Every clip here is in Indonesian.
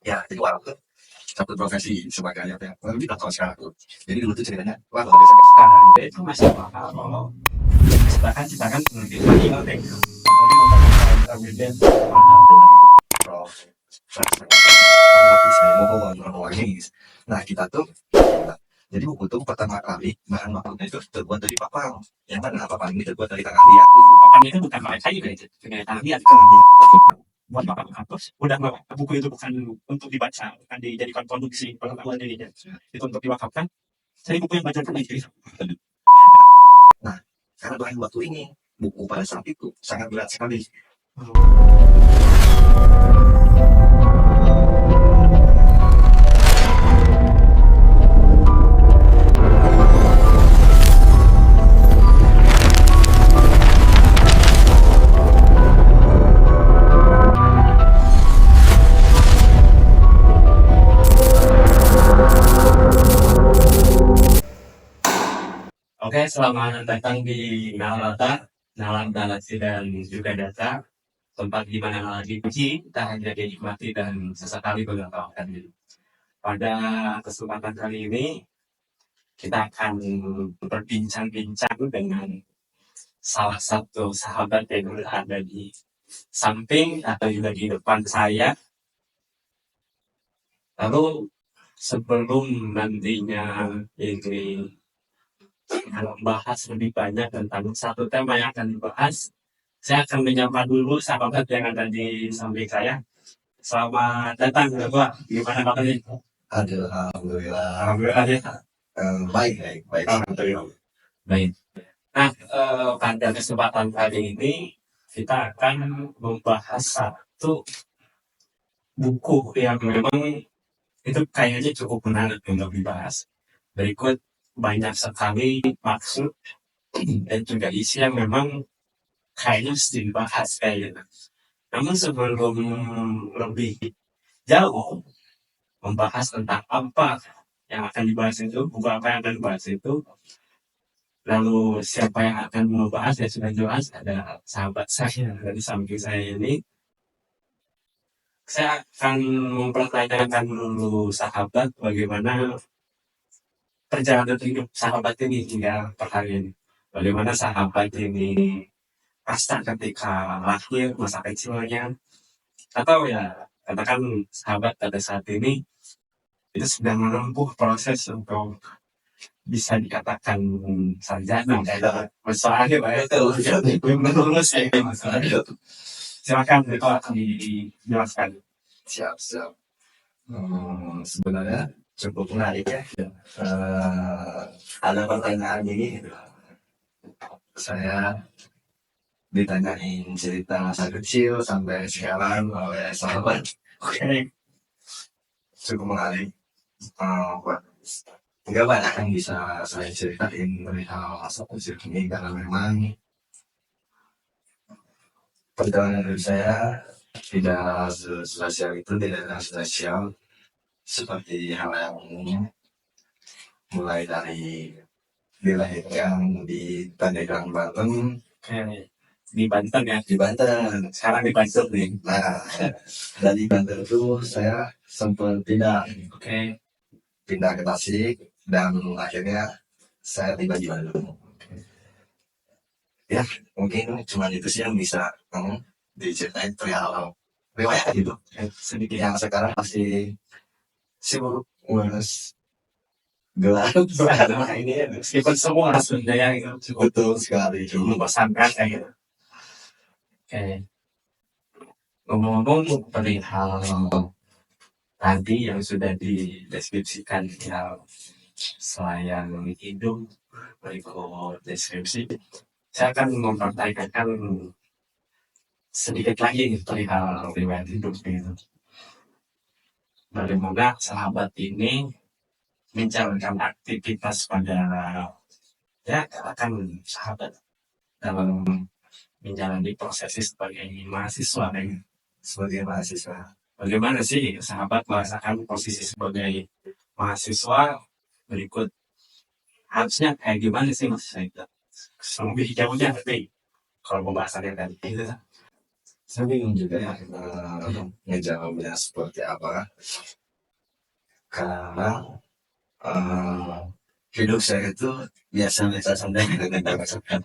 Ya, jadi warung tuh satu profesi sebagai apa ya? Lebih tahu sekarang tuh. Jadi dulu tuh ceritanya, wah kalau desa Sekarang itu masih mahal kalau bahkan kita kan lebih lagi penting apalagi untuk intermediate mahal. dengan prof saya mohon wangi. Nah kita tuh jadi buku tuh pertama kali bahan bakunya itu terbuat dari papang. Yang mana papang ini terbuat dari tangan liat. Papan itu bukan pakai kayu kan itu dengan tangan liat buat bapak kampus udah buku itu bukan untuk dibaca, bukan dijadikan produksi pengetahuan dirinya, itu untuk diwakafkan. Saya buku yang baca kan itu. Nah, karena bahan waktu ini buku pada saat itu sangat berat sekali. Oke, selamat datang di Nalata, Nalanta dan juga Data, tempat di mana dipuji, tak hanya dinikmati dan sesekali bergaulkan diri. Pada kesempatan kali ini, kita akan berbincang-bincang dengan salah satu sahabat yang ada di samping atau juga di depan saya. Lalu sebelum nantinya ini membahas lebih banyak tentang satu tema yang akan dibahas, saya akan menyapa dulu sahabat yang ada di samping saya. Selamat datang, Bapak. Gimana kabarnya? Aduh, alhamdulillah. Alhamdulillah ya. Baik, baik, baik. Alhamdulillah. Baik. Nah, pada kesempatan kali ini kita akan membahas satu buku yang memang itu kayaknya cukup menarik untuk dibahas. Berikut banyak sekali maksud dan juga isi yang memang kayaknya mesti dibahas kayak gitu. Namun sebelum lebih jauh membahas tentang apa yang akan dibahas itu, buku apa yang akan dibahas itu, lalu siapa yang akan membahas ya sudah jelas ada sahabat saya dari samping saya ini. Saya akan mempertanyakan dulu sahabat bagaimana perjalanan hidup sahabat ini hingga per hari ini. Bagaimana sahabat ini pasca ketika lahir masa kecilnya, atau ya katakan sahabat pada saat ini itu sedang menempuh proses untuk bisa dikatakan sarjana kayak masalahnya banyak tuh belum lulus ya masalahnya. Silakan itu akan dijelaskan. Siap, siap. Sebenarnya cukup menarik ya. Ada pertanyaan ini, saya ditanyain cerita masa kecil sampai sekarang oleh sahabat. Oke. Cukup menarik. Enggak banyak yang bisa saya ceritain dari hal masa kecil ini karena memang perjalanan hidup saya tidak spesial itu, tidak spesial seperti hal yang umumnya. Mulai dari dilahirkan di Pandeglang, Banten. Oke. Di Banten ya. Di Banten. Sekarang di Banten nih. Nah, dari Banten itu saya sempat Oke. pindah ke Tasik dan akhirnya saya tiba di Bandung. Ya, mungkin cuma itu sih yang bisa diceritain perihal riwayat gitu. Sedikit yang sekarang masih sibuk ngurus gelar. Nah, ini ya, meskipun semua sebenarnya itu cukup Betul sekali. membosankan kayak gitu. Oke. Ngomong-ngomong perihal tadi yang sudah dideskripsikan ya selain hidup berikut deskripsi, saya akan mempertanyakan sedikit lagi perihal riwayat hidup gitu. Bagaimana sahabat ini menjalankan aktivitas pada ya katakan sahabat dalam menjalani prosesi sebagai mahasiswa kan. Sebagai mahasiswa, Bagaimana sih sahabat merasakan posisi sebagai mahasiswa berikut harusnya kayak gimana sih mas saya lebih jauhnya tapi kalau pembahasannya tadi itu Saya bingung juga ya ngejawabnya seperti apa, karena eh, hidup saya itu biasa-biasa saja dengan masakan.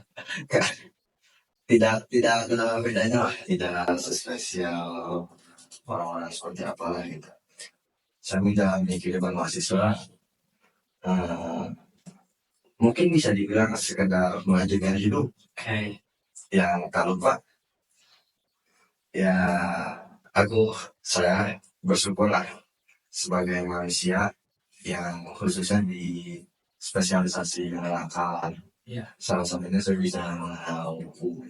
Tidak ada bedanya lah, tidak sespesial orang-orang seperti apa lah gitu. Saya menjalani kehidupan mahasiswa, eh, mungkin bisa dibilang sekedar melanjutkan hidup. Oke. Yang tak lupa ya, saya bersyukur lah sebagai manusia yang khususnya di spesialisasi menerangkan. Iya. Salah satunya saya bisa buku,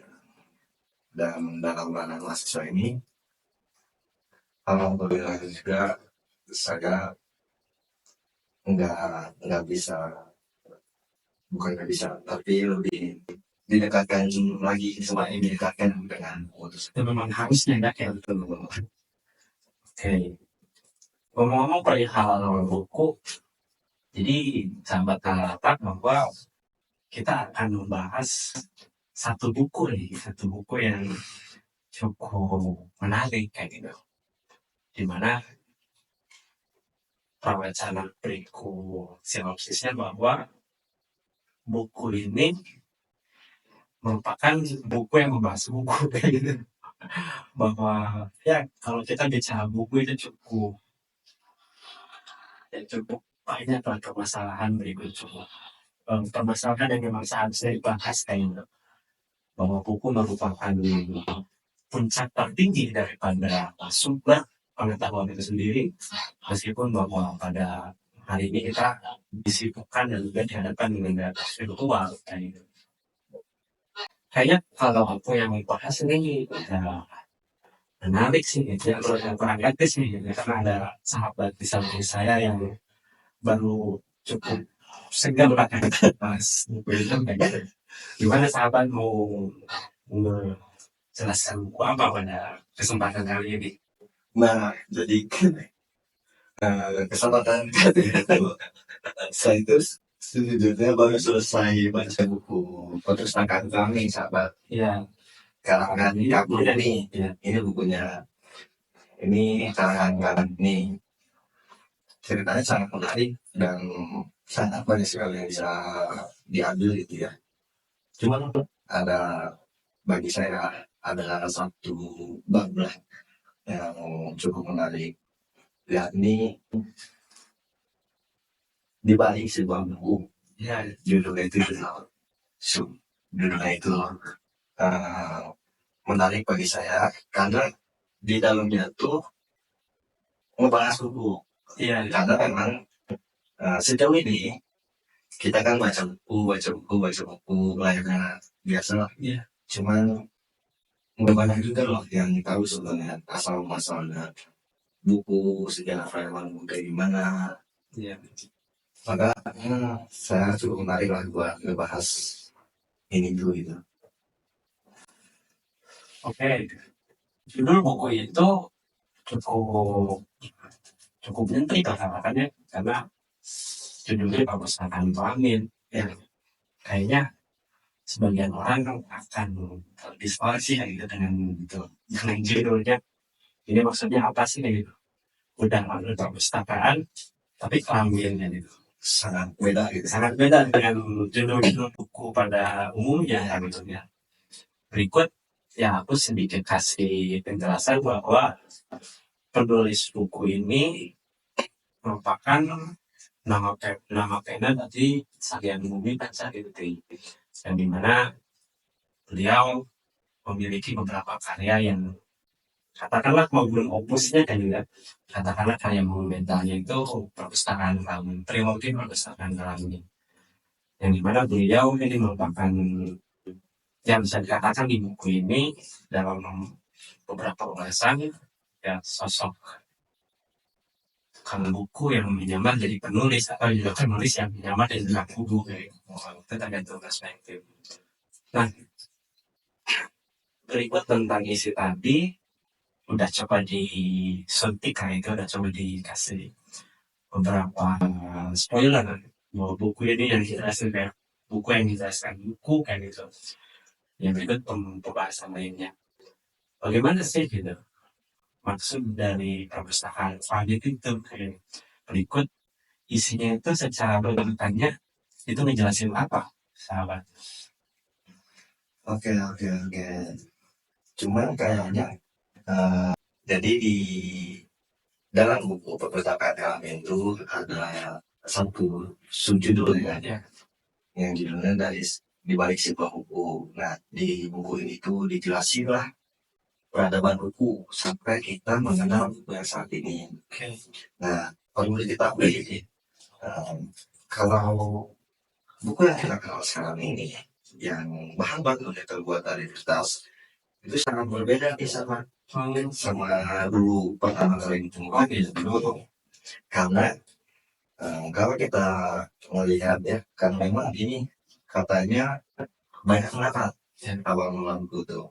dan dalam ranah mahasiswa ini alhamdulillah juga saya nggak bisa, bukan nggak bisa, tapi lebih didekatkan lagi, semakin didekatkan dengan putus. Itu memang harusnya enggak ya. Oke. Ngomong-ngomong perihal buku, jadi sahabat harapan bahwa kita akan membahas satu buku yang cukup menarik kayak gitu. Dimana perbacaan berikut sinopsisnya bahwa buku ini merupakan buku yang membahas buku kayak gitu. Bahwa ya kalau kita bicara buku itu cukup banyak lah permasalahan berikut permasalahan yang memang seharusnya dibahas kayak gitu. Bahwa buku merupakan puncak tertinggi daripada sumber pengetahuan itu sendiri, meskipun bahwa pada hari ini kita disibukkan dan juga dihadapkan dengan data virtual kayak gitu. Kayaknya kalau aku yang bahas ini menarik sih gitu ya, yang kurang etis nih gitu, karena ada sahabat di samping saya yang baru cukup segar lah bahas buku itu kayak gitu. Gimana sahabat mau menjelaskan buku apa pada kesempatan kali ini? Nah, jadi kesempatan saya itu sejujurnya baru selesai baca buku perpustakaan kami, sahabat. Iya. Karangan kamu nih, Iya. ini bukunya, ini karangan nih. Ceritanya sangat menarik dan sangat banyak sekali yang bisa diambil gitu ya. Cuman ada, bagi saya ada satu bab lah yang cukup menarik, yakni di balik sebuah buku. Iya. Judulnya itu menarik bagi saya karena di dalamnya tuh ngebahas buku. Iya. Karena memang sejauh ini kita kan baca buku layaknya biasa lah. Iya. Cuman nggak banyak juga loh yang tahu sebenarnya asal muasalnya buku, sejarah Firman kayak gimana. Iya. Maka saya cukup menarik lah buat ngebahas ini dulu gitu. Oke. Judul buku itu cukup nyentrik lah katakannya, karena judulnya perpustakaan Amin. Ya, kayaknya sebagian orang akan terdistorsi kayak gitu dengan judulnya. Ini maksudnya apa sih kayak gitu? Udah lalu perpustakaan, tapi kelaminnya gitu. Sangat beda gitu. Sangat beda dengan judul-judul buku pada umumnya ya gitu ya. Berikut ya aku sedikit kasih penjelasan bahwa penulis buku ini merupakan nama pena dari Sagian Bumi Panca gitu, yang dimana beliau memiliki beberapa karya yang katakanlah maupun opusnya kan juga, katakanlah karya monumentalnya itu perpustakaan Kalamin, trilogi perpustakaan Kalamin, yang dimana beliau ini merupakan yang bisa dikatakan di buku ini dalam beberapa ulasan ya sosok kalau buku yang menyamar jadi penulis atau juga penulis yang menyamar jadi buku kayak itu tergantung perspektif. Nah, berikut tentang isi tadi udah coba disuntik kayak itu, udah coba dikasih beberapa spoiler bahwa buku ini yang dijelaskan kayak buku yang dijelaskan buku kayak gitu. Yang berikut pembahasan lainnya. bagaimana sih gitu maksud dari perpustakaan Fadil itu kayak berikut isinya itu secara berurutannya itu ngejelasin apa sahabat. Oke, oke, oke. Cuman kayaknya jadi di dalam buku perpustakaan kami itu ada satu subjudul ya, Ya, yang judulnya dari di balik sebuah buku. Nah, di buku ini tuh dijelasin lah peradaban buku sampai kita mengenal buku yang saat ini. oke. Nah, perlu diketahui kalau buku yang kita kenal sekarang ini yang bahan bakunya terbuat dari kertas itu sangat berbeda nih sama dulu pertama kali ditemukan di dulu, karena kalau kita melihat ya, kan memang ini katanya banyak pendapat yang awal mula buku itu.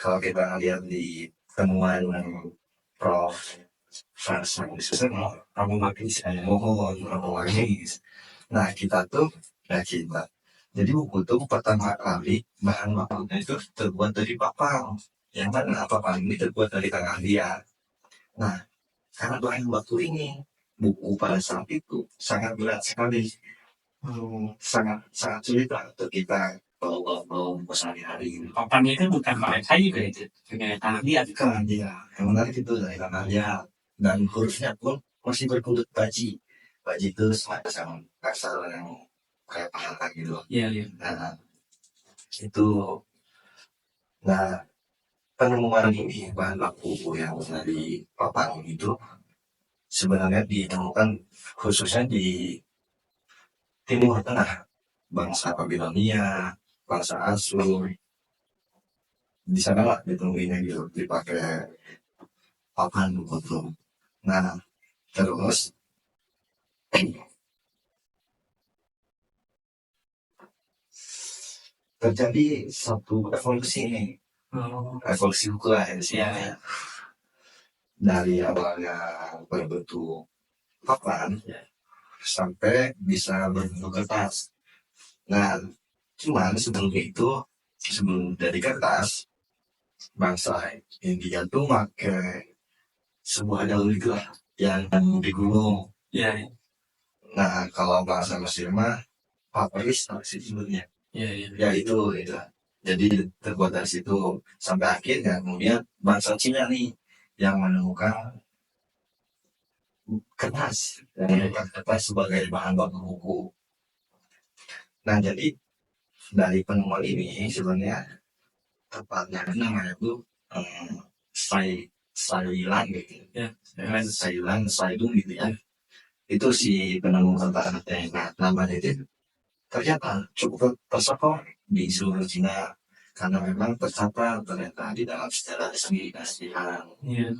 Kalau kita lihat di temuan Prof. Franz Kamu makin saya. mohon Magis. Nah, kita tuh kita. Jadi buku itu pertama kali bahan bakunya itu terbuat dari papan. Yang mana papan ini terbuat dari tangan dia. Nah, karena bahan baku ini buku pada saat itu sangat berat sekali. Sangat sangat sulit lah untuk kita bawa sehari-hari. Papannya itu bukan pakai kayu gitu, pakai tangan dia. Tangan dia. Yang menarik itu dari tangan dia. Dan hurufnya pun masih berkulit baji. Baji itu semacam kasar yang kayak pahala gitu. Iya, iya. Nah, itu. Nah, penemuan ini bahan baku yang dari papan itu sebenarnya ditemukan khususnya di Timur Tengah, bangsa Babilonia, bangsa Asur, di sana lah ditemuinya gitu, dipakai papan gitu. Nah, terus terjadi satu evolusi nih, evolusi buku lah ya. Dari awalnya berbentuk papan sampai bisa berbentuk kertas. Nah, cuman sebelum itu, sebelum dari kertas, bangsa India tuh pakai sebuah daun gitu lah yang digulung. Iya, Nah, kalau bahasa Mesir mah papiris sih sebutnya. iya, iya. Ya itu. Jadi terbuat dari situ sampai akhirnya kemudian bangsa Cina nih yang menemukan kertas, yang menemukan kertas sebagai bahan baku buku. Nah, jadi dari penemuan ini sebenarnya tepatnya namanya itu Sailan gitu. Ya, Sailung gitu ya. Itu si penemu kertas. Nah, namanya itu ternyata cukup tersohor di seluruh Cina karena memang tercatat ternyata di dalam sejarah seni kasihan iya.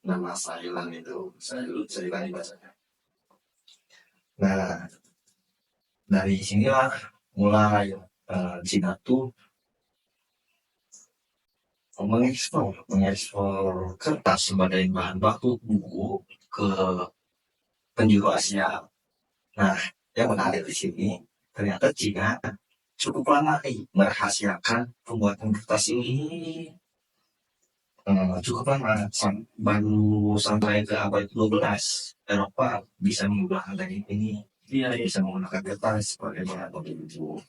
nama Sailan itu Sailan dibacanya. Nah, dari sinilah mulai Cina tuh mengekspor kertas sebagai bahan baku buku ke penjuru Asia. Nah, yang menarik di sini ternyata Cina cukup lama merahasiakan pembuatan kertas ini. Cukup lama, baru sampai ke abad 12 Eropa bisa menggunakan teknik ini. Iya, iya. Bisa menggunakan kertas sebagai bahan baku buku.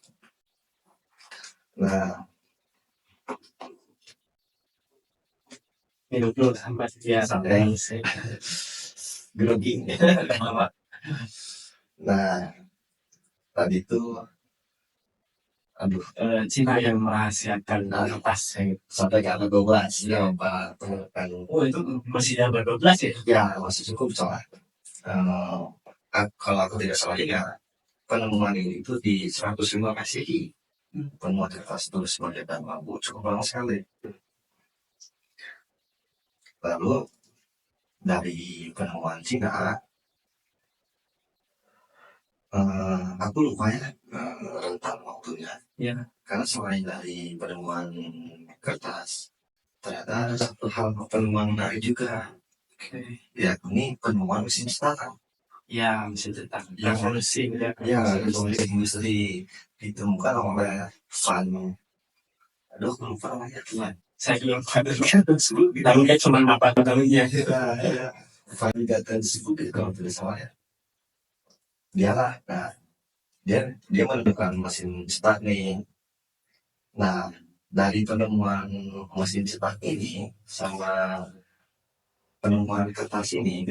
Nah, Minum dulu sampai dia sampai grogi. Nah, tadi tuh aduh, Cina yang merahasiakan kertas. sampai ke abad 12 ya Pak. Oh, itu masih abad 12 ya? Ya, masih cukup soalnya. Kalau aku tidak salah ingat, penemuan ini itu di 105 Masehi. Penemuan kertas itu sebagai bahan baku cukup lama sekali. Lalu dari penemuan Cina, aku lupa ya rentang waktunya. Iya. Karena selain dari penemuan kertas, ternyata ada satu hal penemuan menarik juga, Oke. yakni penemuan mesin cetak. Ya, mesin cetak. Ya. Revolusi. Ya, revolusi industri ditemukan oleh Van, aduh lupa namanya tuan. Saya bilang validator tersebut, tapi dia cuma apa tahunya. Ya, validator tersebut itu kalau tidak salah ya, dialah. Nah, dia menemukan mesin cetak nih. Nah, dari penemuan mesin cetak ini sama penemuan kertas ini,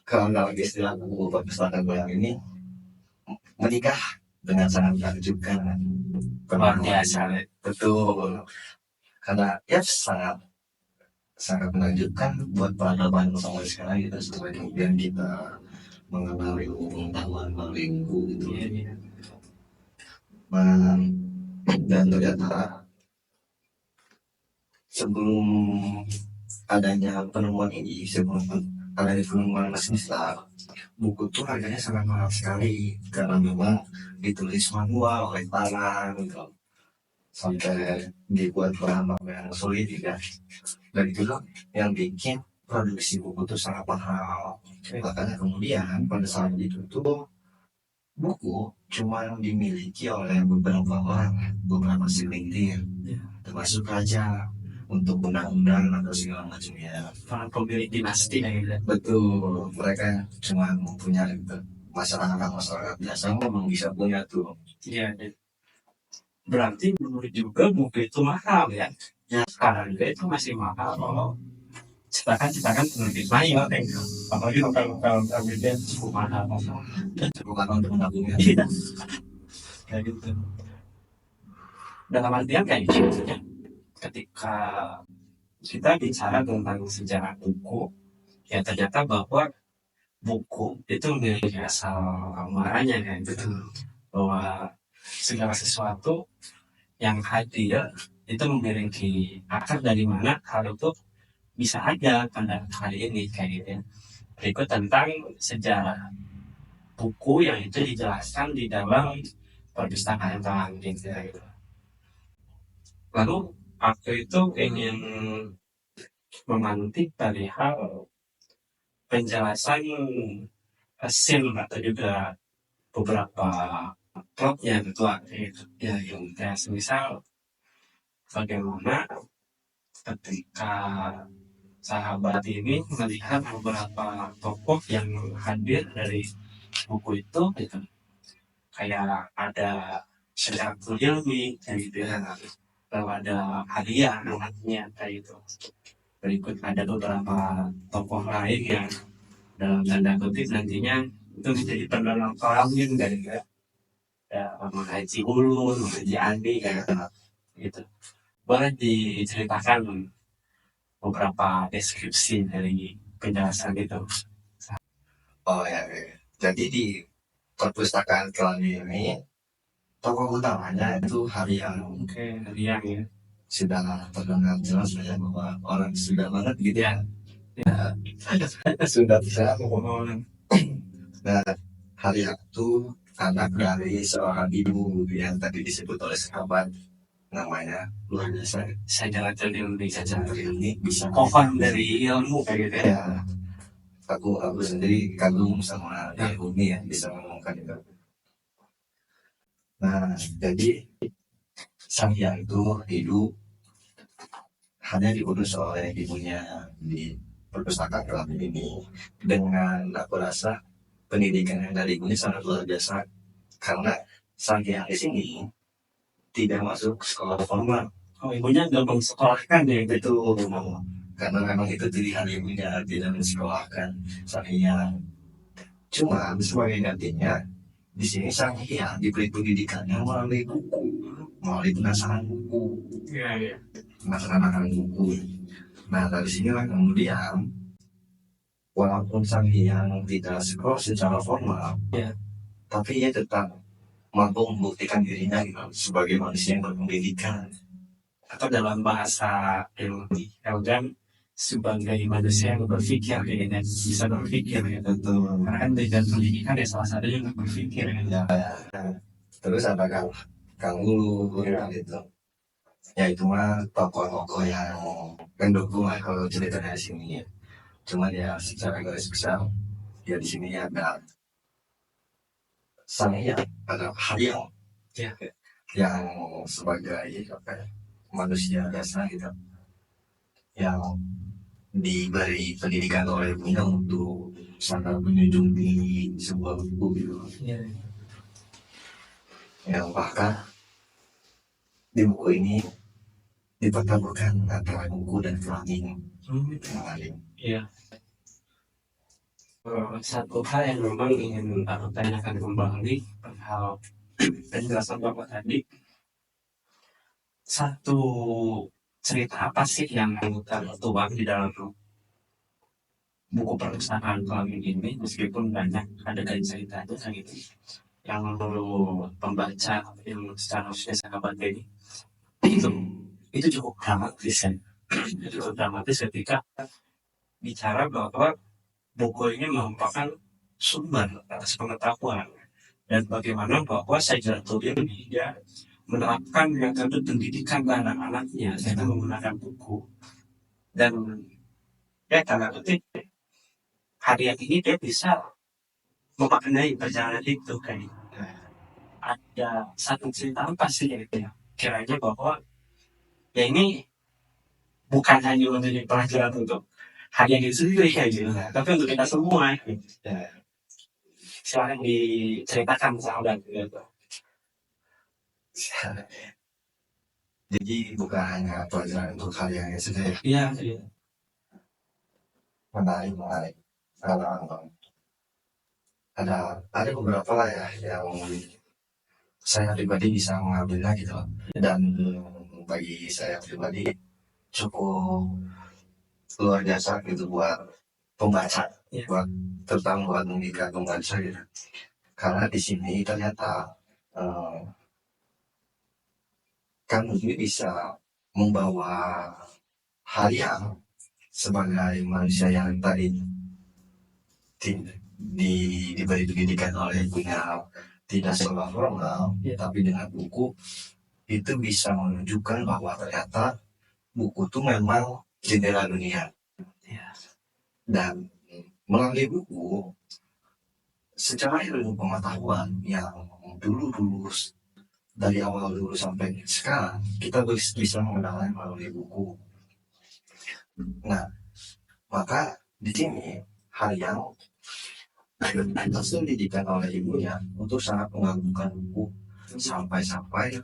kalau istilah buku perpustakaan goyang ini menikah dengan sangat menakjubkan. Luar biasa. Betul, karena ya sangat sangat menakjubkan buat para bangsa sekarang kita setelah kemudian kita mengenali pengetahuan melalui buku gitu. Dan ternyata sebelum adanya penemuan ini, sebelum adanya penemuan mesin cetak, buku itu harganya sangat mahal sekali karena memang ditulis manual oleh tangan gitu, sampai dibuat bahan yang sulit ya. Dan itulah yang bikin produksi buku itu sangat mahal. Makanya kemudian pada saat itu tuh buku cuma dimiliki oleh beberapa orang, beberapa segelintir, termasuk raja untuk undang-undang atau segala macamnya. Para pemilik dinasti gitu. Betul, mereka cuma mempunyai gitu. Masyarakat biasa memang bisa punya tuh. Iya. Berarti menurut juga buku itu mahal ya. Ya. Sekarang juga itu masih mahal kalau cetakan penerbit lain. Apalagi kalau terbitnya cukup mahal. Bukan untuk menabungnya. Iya. Kayak gitu. Dalam artian kayak gitu ya. Ketika kita bicara tentang sejarah buku, ya ternyata bahwa buku itu memiliki asal muaranya kan gitu. Bahwa segala sesuatu yang hadir itu memiliki akar dari mana hal itu bisa ada pada hari ini kayak gitu ya. Berikut tentang sejarah buku yang itu dijelaskan di dalam perpustakaan gitu. Lalu aku itu ingin memantik dari hal penjelasan scene atau juga beberapa plotnya gitu ya, yang kayak semisal bagaimana ketika sahabat ini melihat beberapa tokoh yang hadir dari buku itu gitu. Kayak ada Syariful Hilmi kayak gitu ya, lalu ada hadiah anaknya kayak gitu. Berikut ada beberapa tokoh lain yang dalam tanda kutip nantinya itu menjadi penolong orang dari ya, Haji Ulun, Haji Andi kayak gitu. Boleh diceritakan beberapa deskripsi dari penjelasan itu? Oh ya, jadi di perpustakaan Kelangi ini tokoh utamanya itu Haryang. Oke, Haryang ya. Sudah terdengar jelas ya bahwa orang sudah banget gitu ya. Sudah bisa ngomong. Nah, Haryang itu anak dari seorang ibu yang tadi disebut oleh sahabat, namanya luar biasa. Saya jalan-jalan di Indonesia Ini bisa pohon dari ilmu kayak gitu ya. Aku sendiri kagum sama ilmu ini ya, bisa ngomongkan itu. Nah, jadi sang Hyang itu hidup hanya diurus oleh ibunya di perpustakaan Kelangi ini. Dengan aku rasa pendidikan yang dari ibunya sangat luar biasa, karena sang Hyang di sini tidak masuk sekolah formal. Oh, ibunya nggak mengsekolahkan ya gitu. Karena memang itu pilihan ibunya, tidak mensekolahkan sang Hyang. Cuma sebagai gantinya, di sini sang Hyang diberi pendidikannya melalui buku, melalui penasaran buku. Iya. Penasaran buku. Nah, dari sinilah kemudian walaupun sang Hyang tidak sekolah secara formal, ya, tapi ia tetap mampu membuktikan dirinya gitu, sebagai manusia yang berpendidikan. Atau dalam bahasa ilmu elgan sebagai manusia yang berpikir gitu, bisa berpikir ya. Betul. Karena kan dengan pendidikan ya salah satunya untuk berpikir ya. Terus ada Kang Ulu gitu. Ya itu mah tokoh-tokoh yang pendukung lah kalau cerita dari sini ya. Cuman ya secara garis besar ya di sini ada sang Hyang, ada Haryang Ya. yang sebagai manusia biasa gitu, yang diberi pendidikan oleh ibunya untuk sangat menjunjung tinggi sebuah buku gitu. Yang bahkan di buku ini dipertemukan antara buku dan flaming. Iya. Satu hal yang memang ingin aku tanyakan kembali hal penjelasan Bapak tadi, satu cerita apa sih yang tertuang di dalam buku perpustakaan kami ini, meskipun banyak adegan ceritanya kan gitu, yang menurut pembaca yang secara usia sahabat ini itu cukup dramatis kan. Cukup dramatis ketika bicara bahwa buku ini merupakan sumber atas pengetahuan dan bagaimana bahwa Saidatul ini dia menerapkan metode pendidikan ke anak-anaknya dengan menggunakan buku, dan ya tanda kutip harian ini dia bisa memaknai perjalanan itu kayak gitu. Ada satu cerita apa sih ya kiranya bahwa ya ini bukan hanya menjadi pelajaran untuk harian itu sendiri kayak gitu, tapi untuk kita semua gitu. Silahkan diceritakan sahabat gitu. Jadi bukan hanya pelajaran untuk kalian yang sudah Iya. menarik. Kalau ada beberapa lah ya yang saya pribadi bisa mengambilnya gitu, dan bagi saya pribadi cukup luar biasa gitu buat pembaca, buat memikirkan pembaca gitu. Karena di sini ternyata kamu ini bisa membawa harian sebagai manusia yang tadi diberi pendidikan oleh ibunya tidak sekolah formal, tapi dengan buku itu bisa menunjukkan bahwa ternyata buku itu memang jendela dunia. Dan melalui buku, secara ilmu pengetahuan yang dulu dari awal dulu sampai sekarang kita bisa mengenalnya melalui buku. Nah, maka di sini hal yang langsung didikan oleh ibunya untuk sangat mengagumkan buku sampai-sampai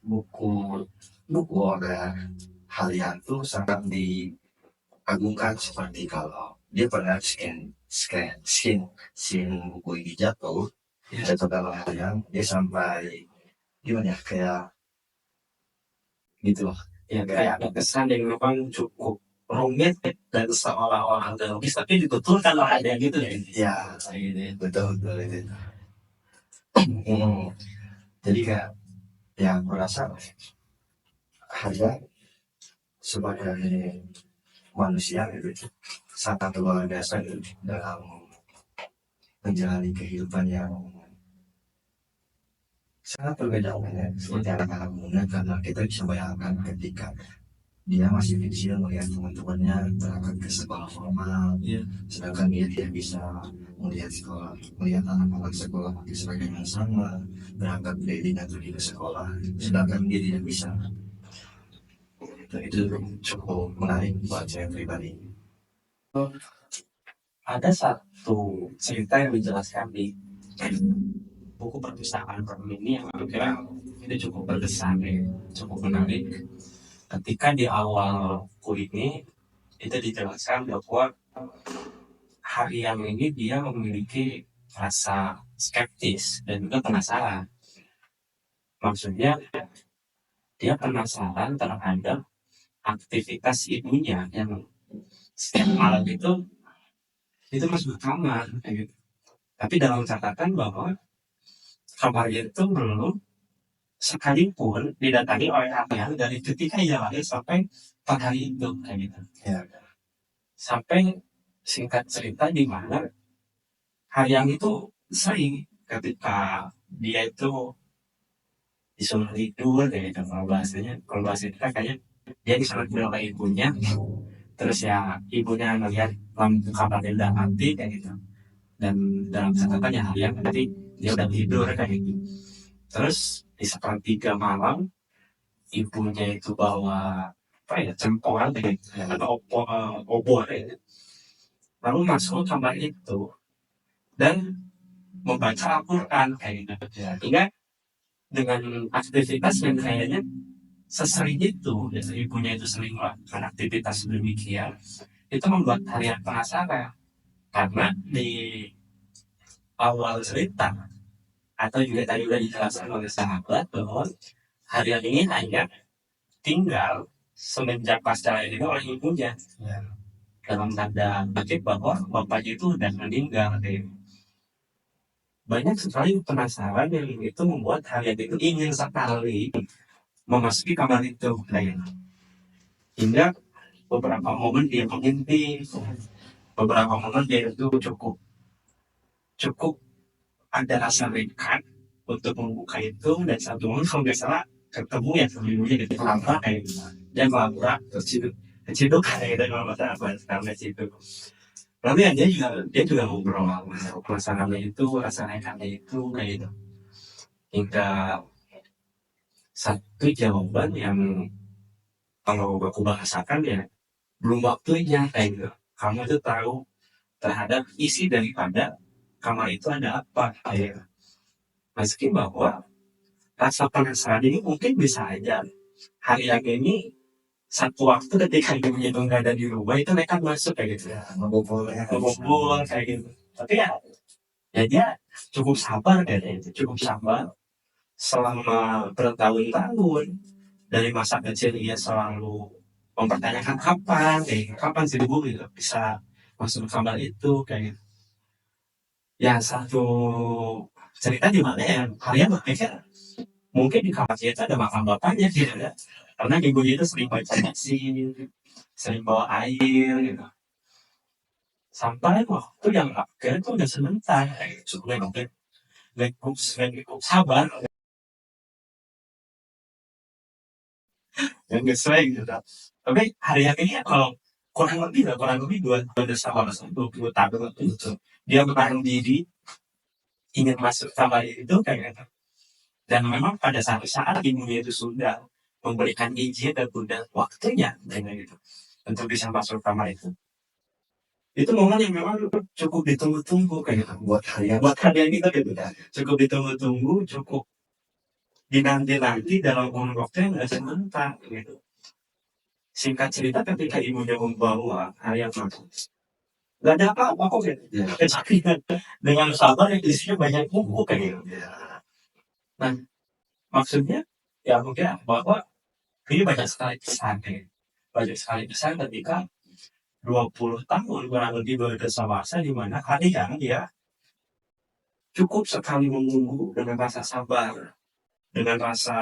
buku oleh halian tuh sangat diagungkan, seperti kalau dia pernah skin buku ini jatuh dalam halian, dia sampai gimana ya, kayak gitu loh Ya kayak ada kesan yang memang cukup rumit dan seolah-olah logis, tapi dibetulkan loh ada gitu ya. Betul itu. Jadi kayak yang merasa harga sebagai manusia gitu sangat luar biasa gitu, dalam menjalani kehidupan yang sangat berbeda seperti anak-anak muda. Karena kita bisa bayangkan ketika dia masih kecil melihat teman-temannya berangkat ke sekolah formal, sedangkan dia tidak bisa melihat anak-anak sekolah pakai seragam yang sama, berangkat daily dan pergi ke sekolah, sedangkan dia tidak bisa. Itu cukup menarik buat saya pribadi. Ada satu cerita yang dijelaskan di buku perpustakaan kami ini yang kira itu cukup berkesan, cukup menarik. Ketika di awal buku ini itu dijelaskan bahwa harian ini dia memiliki rasa skeptis dan juga penasaran. Maksudnya dia penasaran terhadap aktivitas ibunya yang setiap malam itu masuk kamar gitu. Tapi dalam catatan bahwa kamar itu belum sekalipun didatangi oleh harian dari ketika ia lahir sampai pada hari itu kayak gitu. Sampai singkat cerita di mana harian itu sering ketika dia itu disuruh tidur kayak gitu, kalau bahasanya kayaknya dia disuruh tidur oleh ibunya, terus ya ibunya melihat lampu kamarnya udah mati kayak gitu, dan dalam catatannya harian nanti dia udah tidur kayak gitu. Terus di sepertiga malam ibunya itu bawa apa ya, cempolan gitu atau obor ya, lalu masuk ke kamar itu dan membaca Al-Quran kayak gitu. Hingga dengan aktivitas yang kayaknya sesering itu, ya, ibunya itu sering melakukan aktivitas demikian, itu membuat Harriet penasaran. Karena di awal cerita atau juga tadi sudah dijelaskan oleh sahabat bahwa Harriet ini hanya tinggal semenjak pasca ini oleh ibunya, dalam tanda kutip bahwa bapaknya itu sudah meninggal. Banyak sekali penasaran yang itu membuat Harriet itu ingin sekali memasuki kamar itu, hingga beberapa momen dia mengintip, beberapa momen dia itu cukup cukup ada rasa dekat untuk membuka itu, dan satu momen kalau nggak salah ketemu ya sebelumnya gitu lama kayak gitu, dia melabrak terciduk kayak gitu kalau nggak salah karena situ. Lalu ya dia juga ngobrol perasaannya itu, rasa nekatnya itu kayak gitu, hingga satu jawaban yang kalau aku bahasakan ya belum waktunya kayak gitu. Kamu tuh tahu terhadap isi daripada kamar itu ada apa kayak gitu. Meski bahwa rasa penasaran ini mungkin bisa aja hari yang ini satu waktu ketika ibunya itu nggak ada di rumah itu mereka masuk kayak gitu ya, ngebobol kayak gitu. Tapi ya dia cukup sabar kayaknya, itu cukup sabar selama bertahun-tahun. Dari masa kecil dia selalu mempertanyakan kapan sih ibu gitu bisa masuk ke kamar itu kayak gitu. Ya satu cerita di mana ya kalian berpikir mungkin di kamarnya itu ada makam bapaknya gitu ya, karena ibunya itu sering baca yasin, sering bawa air gitu, sampai waktu yang akhir itu udah sebentar sebenarnya mungkin cukup sabar yang gak sesuai gitu. Tapi hari ini ya kalau kurang lebih dua sama satu 2 tahun itu dia menaruh diri ingin masuk kamar itu kayak gitu. Dan memang pada saat ibunya itu sudah memberikan izin dan sudah waktunya kayak gitu untuk bisa masuk kamar itu momen yang memang cukup ditunggu-tunggu kayak gitu buat kalian gitu gitu ya, cukup ditunggu-tunggu, cukup dinanti-nanti dalam kurun waktu yang nggak sebentar gitu. Singkat cerita ketika ibunya membawa ayam masuk nggak ada apa-apa kok gitu ya. Tapi dengan sabar yang isinya banyak buku kayak gitu. Nah maksudnya ya mungkin bahwa ini banyak sekali pesan kayak gitu. Banyak sekali pesan ketika 20 tahun kurang lebih bersama masa di mana kalian ya cukup sekali menunggu dengan rasa sabar, dengan rasa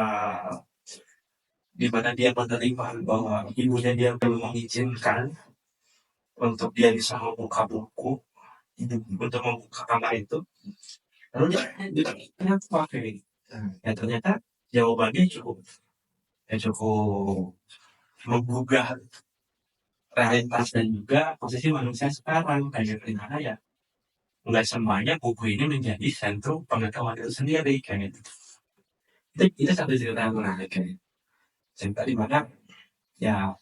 di mana dia menerima bahwa ibunya dia belum mengizinkan untuk dia bisa membuka buku, untuk membuka kamar itu. Lalu dia kenapa kayak gitu? Ya ternyata jawabannya cukup menggugah realitas dan juga posisi manusia sekarang kayak gimana ya. Nggak semuanya buku ini menjadi sentrum pengetahuan itu sendiri kayak gitu. Itu satu cerita yang menarik kayak gitu. Cerita di mana ya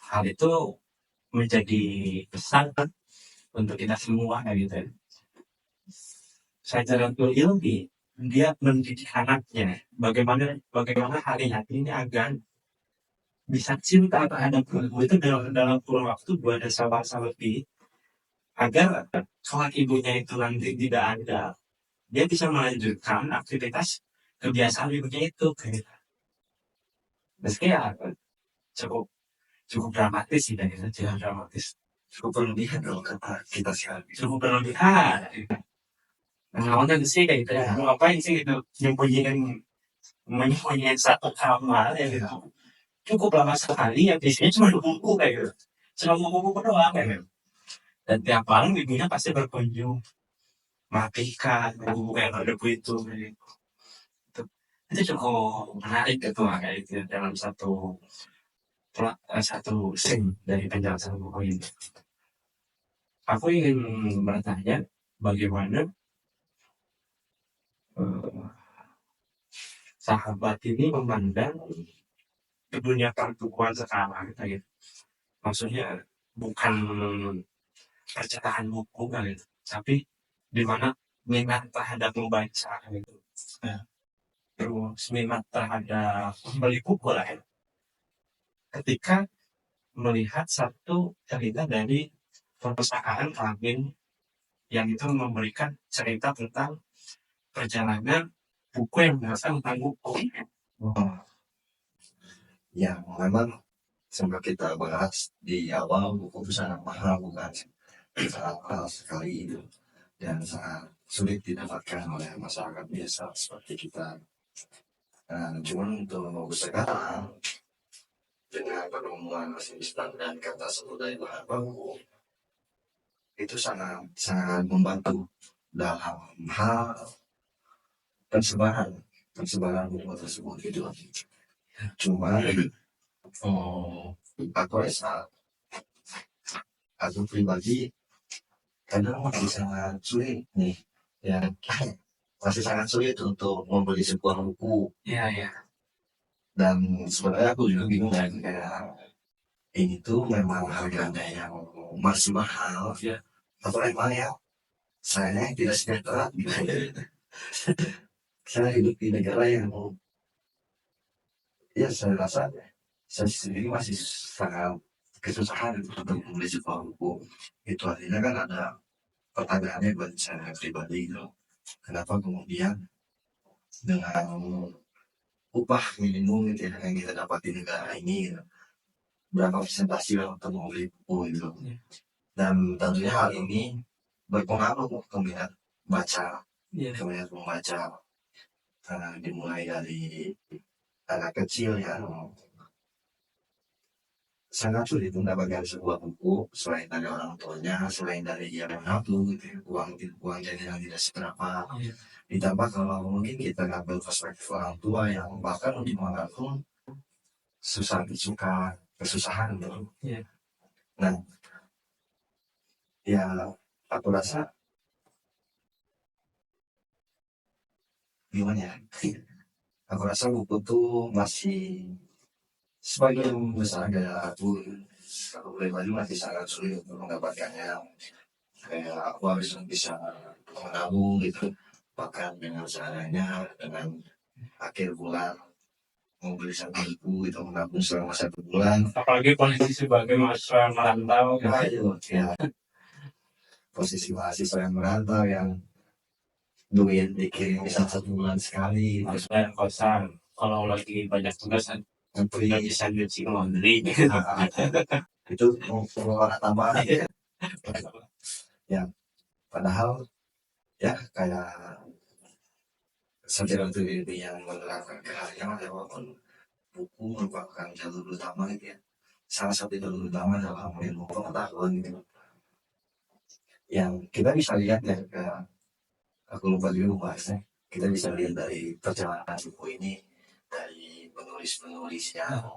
hal itu menjadi pesan untuk kita semua kayak gitu. Syajaratul Ilmi dia mendidik anaknya bagaimana hari ini agar bisa cinta terhadap ilmu itu dalam kurun waktu 2 desa lebih, agar kelak ibunya itu nanti tidak ada, dia bisa melanjutkan aktivitas kebiasaan ibunya itu kayak gitu. Meski ya cukup cukup dramatis sih dari cukup dramatis, cukup berlebihan kalau kata kita sekarang, cukup berlebihan. Nah, awalnya sih kayak gitu ya, ngapain sih gitu menyembunyikan satu kamar ya gitu. Cukup lama sekali ya, biasanya cuma buku kayak gitu, cuma buku doang kayak gitu. Dan tiap malam ibunya pasti berkunjung matikan buku kayak ada itu kayak gitu. Itu cukup menarik gitu kayak gitu dalam satu scene dari penjelasan buku ini. Aku ingin bertanya bagaimana sahabat ini memandang dunia perbukuan sekarang gitu. Maksudnya bukan percetakan buku kali, tapi di mana minat terhadap membaca gitu. Nah, terus minat terhadap membeli buku lah ya. Ketika melihat satu cerita dari perpustakaan Ramin yang itu memberikan cerita tentang perjalanan buku yang berasal tentang buku. Oh, yang memang sempat kita bahas di awal, buku itu sangat mahal, bukan sangat mahal sekali itu, dan sangat sulit didapatkan oleh masyarakat biasa seperti kita. Nah, cuman untuk sekarang dengan penemuan mesin instan dan kata sebagai bahan baku itu sangat sangat membantu dalam hal persebaran buku tersebut gitu. Cuma aku rasa aku pribadi kadang masih sangat sulit nih, ya masih sangat sulit untuk membeli sebuah buku. Iya. Dan sebenarnya aku juga bingung kan, kayak ini tuh memang harganya yang masih mahal Iya. atau emang ya saya yang tidak sejahtera gitu. Saya hidup di negara yang ya saya rasa saya sendiri masih sangat kesusahan untuk membeli sebuah buku. Itu artinya kan ada pertanyaannya buat saya pribadi gitu. Kenapa kemudian dengan upah minimum gitu ya, yang kita dapat di negara ini gitu, berapa presentasi untuk membeli buku gitu. Dan tentunya hal ini berpengaruh ke minat baca, keminat membaca. Dimulai dari anak kecil yang sangat sulit mendapatkan sebuah buku selain dari orang tuanya, selain dari dia menabung gitu, uang jajan yang tidak seberapa. Ditambah kalau mungkin kita ngambil perspektif orang tua yang bahkan lebih mengaku suka kesusahan gitu. Nah, ya aku rasa gimana ya? Aku rasa buku tuh masih sebagian besar dari aku pribadi masih sangat sulit untuk mendapatkannya. Kayak aku harus bisa menabung gitu, bahkan dengan seadanya, dengan akhir bulan membeli satu buku itu menabung selama 1 bulan. Apalagi kondisi sebagai mahasiswa merantau Nah itu ya posisi mahasiswa yang merantau yang duit dikirim bisa 1 bulan sekali, harus bayar kosan. Kalau lagi banyak tugas nggak bisa nyuci laundry. itu pengeluaran tambahan ya. Padahal ya kayak sejarah itu yang menerapkan keahlian walaupun buku merupakan jalur utama gitu ya, salah satu jalur utama dalam ilmu pengetahuan gitu, yang kita bisa lihat ya, kayak aku lupa juga bahasnya, kita bisa lihat dari perjalanan buku ini, dari penulis-penulis yang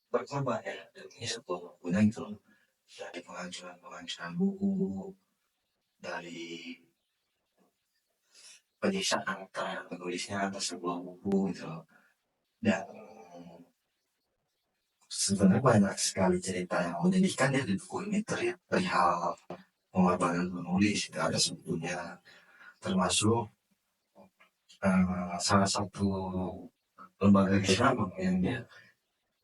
berkorban ya demi sebuah bukunya gitu, dari pengancuran buku, dari penyiksaan antara penulisnya atas sebuah buku gitu. Dan sebenarnya banyak sekali cerita yang menyedihkan ya di buku ini, perihal pengorbanan penulis itu ada sebetulnya, termasuk salah satu lembaga Islam yang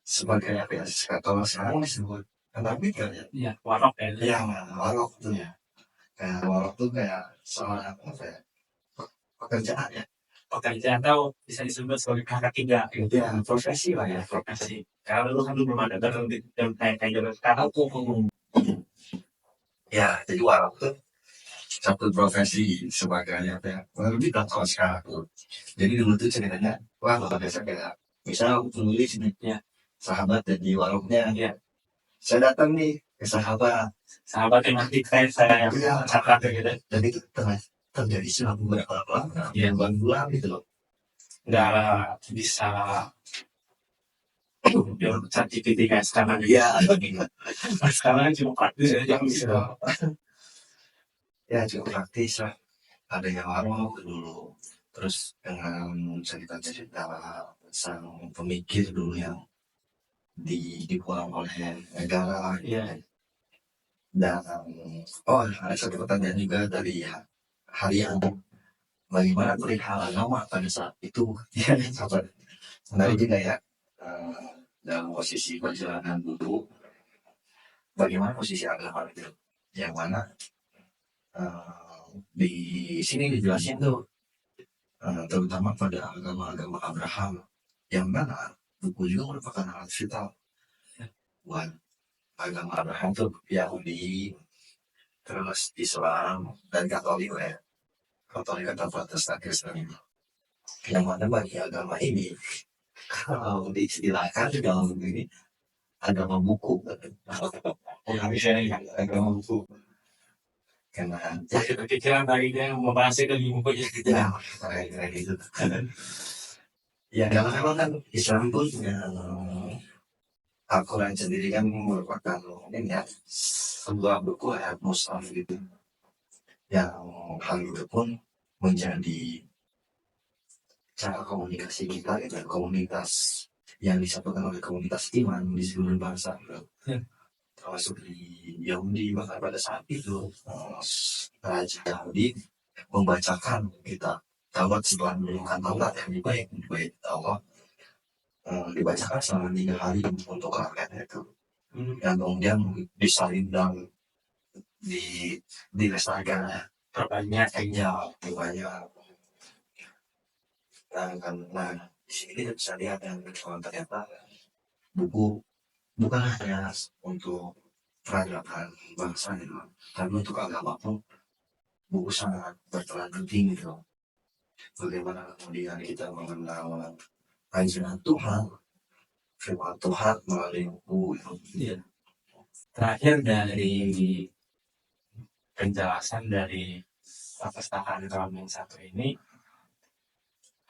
sebagai apa ya, kalau sekarang disebut penerbit kan ya, Warok ya. ya warok tuh ya, kayak warok tuh kayak seorang apa ya, pekerjaan ya, Pekerjaan atau bisa disebut sebagai kakak tiga gitu ya profesi lah ya, profesi. Karena lu kan belum ada dan kayak zaman sekarang tuh ya. Jadi warok tuh satu profesi sebagai apa ya, lebih kalau sekarang tuh. Jadi dulu tuh ceritanya wah luar biasa, kayak misal penulis nih ya, sahabat jadi waroknya ya. Saya datang nih ke sahabat yang nanti saya yang catat gitu. Jadi itu terjadi selama beberapa lama, ya bulan gitu loh, nggak bisa chat GPT kayak sekarang. ya Sekarang cuma praktis aja bisa. ya cukup praktis lah, ada yang warok dulu terus dengan cerita-cerita sang pemikir dulu yang dibuang oleh negara Iya. dan ada satu pertanyaan juga dari Harian, bagaimana perihal agama pada saat itu? Ya, sahabat. Menarik juga ya, dalam posisi perjalanan dulu, bagaimana posisi agama itu, yang mana di sini dijelasin tuh, terutama pada agama-agama Abraham, yang mana buku juga merupakan alat vital buat agama Abraham tuh, Yahudi, terus Islam dan Katolik ya, Katolik atau Protestan Kristen. Yang mana bagi agama ini, kalau diistilahkan di dalam ini, agama buku. Nggak bisa ya. Agama buku. Karena Jadi kepikiran tadinya membahas itu di bukunya gitu. ya kayak gitu. Ya karena memang kan Islam pun Al-Quran sendiri kan merupakan ini ya, sebuah buku ayat mushaf gitu, yang hal itu pun menjadi cara komunikasi kita gitu, komunitas yang disatukan oleh komunitas iman di seluruh bangsa gitu. Termasuk di Yahudi, bahkan pada saat itu Raja Yahudi membacakan kita Taurat setelah menurunkan Taurat yang dibaik Allah, dibacakan selama 3 hari untuk rakyatnya itu, yang kemudian disalin dan dilestarikan Perbanyak ya banyak. Nah di sini kita bisa lihat yang ternyata buku bukan hanya untuk peradaban bangsa gitu, tapi untuk agama pun buku sangat berperan penting gitu. Bagaimana kemudian kita mengenal ajaran Tuhan, firman Tuhan melalui buku itu. Iya. Terakhir dari penjelasan dari perpustakaan kaum yang satu ini,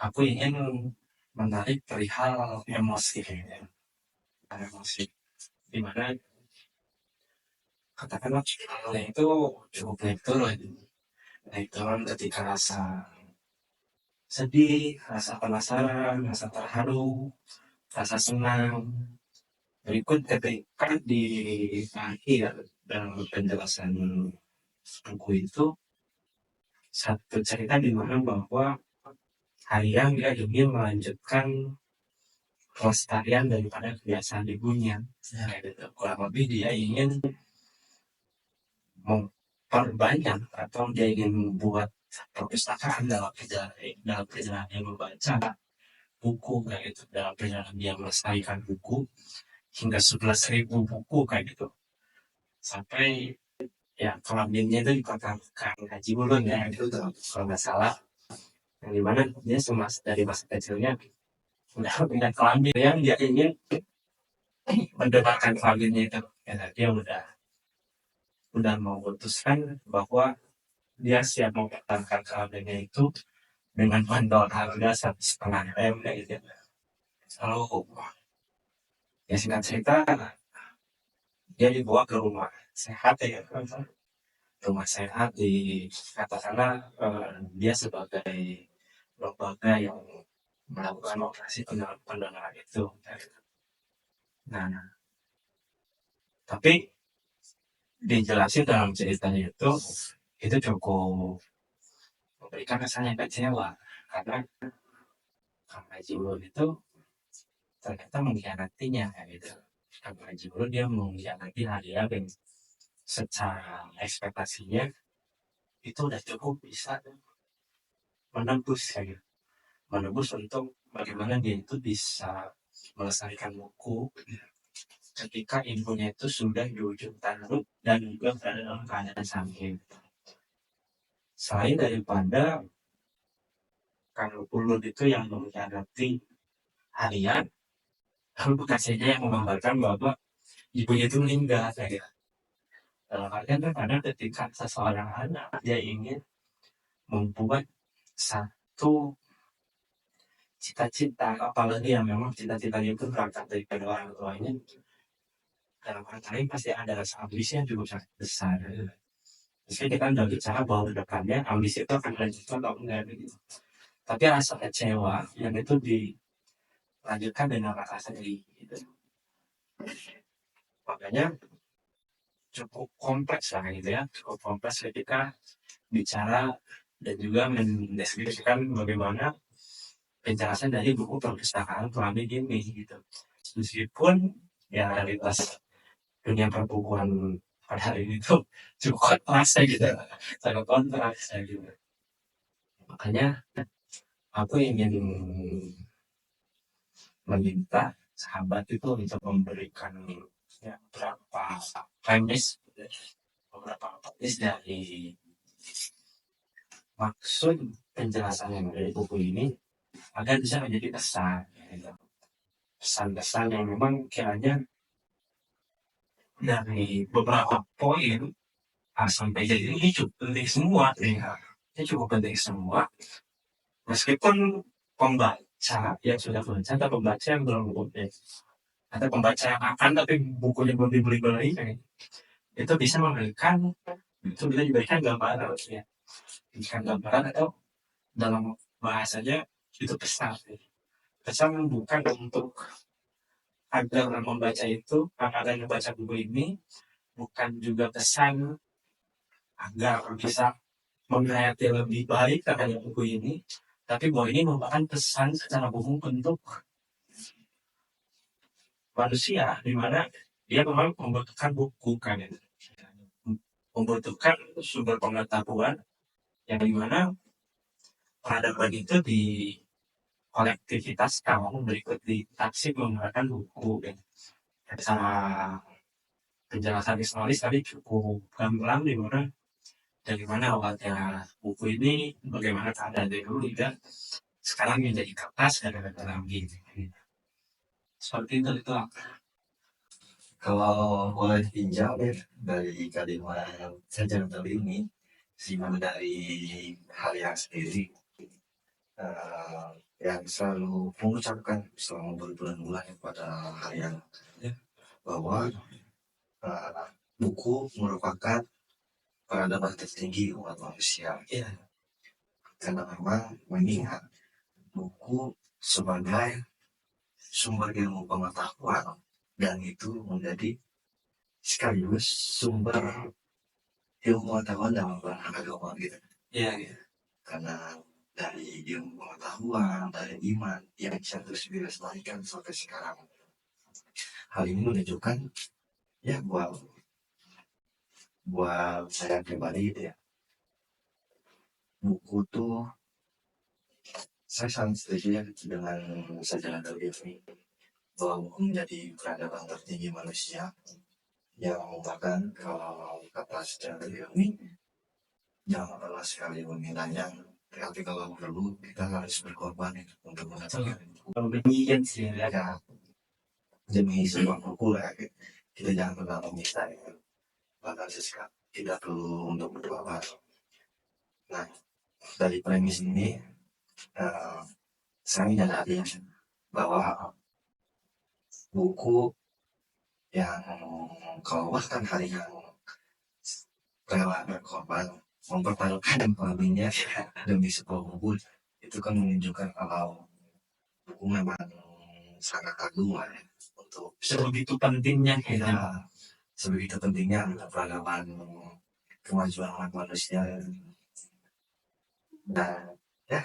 aku ingin menarik perihal emosi ya. Emosi dimana katakanlah awalnya itu cukup naik turun ketika rasa sedih, rasa penasaran, rasa terharu, rasa senang. Berikut ketika di akhir dalam penjelasan buku itu satu cerita di mana bahwa Hayang dia ingin melanjutkan pelestarian daripada kebiasaan ibunya. Kayak gitu. Kurang lebih dia ingin memperbanyak atau dia ingin membuat perpustakaan dalam perjalanan dia membaca buku kayak gitu, dalam perjalanan dia melestarikan buku hingga 11.000 buku kayak gitu, sampai ya kelaminnya itu dikatakan Haji Mulun ya itu kalau nggak salah, yang dimana dia dari masa kecilnya udah punya kelamin yang dia ingin mendebarkan kelaminnya itu ya, dia udah memutuskan bahwa dia siap mempertahankan kelaminnya itu dengan bandol harga 1,5 M kayak gitu. Lalu ya singkat cerita dia dibawa ke rumah sehat ya, rumah sehat di katakanlah dia sebagai lembaga yang melakukan operasi pendonoran itu. Nah, tapi dijelasin dalam ceritanya itu cukup memberikan rasanya kecewa karena Kang Haji Mulun itu ternyata mengkhianatinya kayak gitu. Kang Haji Mulun dia mengkhianati Hadia yang secara ekspektasinya itu udah cukup bisa menembus kayak gitu. Menembus untuk bagaimana dia itu bisa melestarikan buku ketika infonya itu sudah di ujung tanduk dan juga berada dalam keadaan sakit. Selain daripada Kang Ulun itu yang mengkhianati Harian, lalu bukan saja yang menggambarkan bahwa ibunya itu meninggal kayak dalam artian kadang ketika seseorang anak dia ingin membuat satu cita-cita, apalagi yang memang cita-citanya itu berangkat dari orang tuanya, dalam hal lain pasti ada rasa ambisi yang cukup sangat besar. Jadi kita udah bicara bahwa ke depannya ambisi itu akan lanjutkan atau enggak gitu. tapi rasa kecewa yang itu dilanjutkan dengan rasa sedih gitu. Makanya cukup kompleks lah gitu ya, cukup kompleks ketika bicara dan juga mendeskripsikan bagaimana penjelasan dari buku perpustakaan Keramik ini gitu. Meskipun ya realitas dunia perbukuan pada hari ini tuh cukup kontras ya gitu, sangat kontras ya gitu. Makanya aku ingin meminta sahabat itu untuk memberikan ya, beberapa premis dari maksud penjelasan yang dari buku ini agar bisa menjadi pesan gitu. Pesan-pesan yang memang kiranya dari beberapa poin A sampai Z ini cukup penting semua ya. Ini cukup penting semua meskipun pembaca yang sudah baca atau pembaca yang belum baca atau pembaca yang akan tapi bukunya belum dibeli itu bisa diberikan gambaran ya, berikan gambaran atau dalam bahasanya itu pesan. Pesan bukan untuk agar membaca itu agar membaca buku ini, bukan juga pesan agar bisa menghayati lebih baik terhadap buku ini, tapi bahwa ini merupakan pesan secara umum untuk manusia di mana dia memang membutuhkan buku kan ya. Membutuhkan sumber pengetahuan yang dimana peradaban itu di kolektivitas kaum berikut ditaksir menggunakan buku dan sama penjelasan historis tadi cukup gamblang di mana dari mana awalnya buku ini, bagaimana keadaan dari dulu dan sekarang menjadi kertas dan dalam gitu. Seperti itu. Kalau boleh pinjam ya dari kalimat Sajang Tali ini, simak dari Harian sendiri, eh, yang selalu mengucapkan selama berbulan-bulan kepada Harian bahwa buku merupakan peradaban tertinggi umat manusia. Ya. Karena memang mengingat buku sebagai sumber ilmu pengetahuan dan itu menjadi sekaligus sumber ilmu pengetahuan dalam beragama gitu. Iya, iya. Karena dari ilmu pengetahuan, dari iman yang bisa terus dilestarikan sampai sekarang. Hal ini menunjukkan ya buat saya pribadi gitu ya. Buku tuh saya sangat setuju ya dengan Sajana Dalgevni bahwa buku menjadi peradaban tertinggi manusia yang bahkan kalau kata Sajana Dalgevni jangan pernah sekali memintanya, tapi kalau perlu kita harus berkorban ya, untuk mendapatkan buku. Demikian sih ya. Ya, demi sebuah buku lah kita jangan pernah meminta ya. Bahkan sesekali kita perlu untuk berdoa. Nah, dari premis ini saya menyadari bahwa buku yang kalau bahkan hari yang rela berkorban mempertaruhkan ekonominya demi sebuah buku itu kan menunjukkan kalau buku memang sangat agung lah ya, untuk Sebegitu pentingnya kita kayaknya. sebegitu pentingnya untuk peradaban kemajuan umat manusia. Dan ya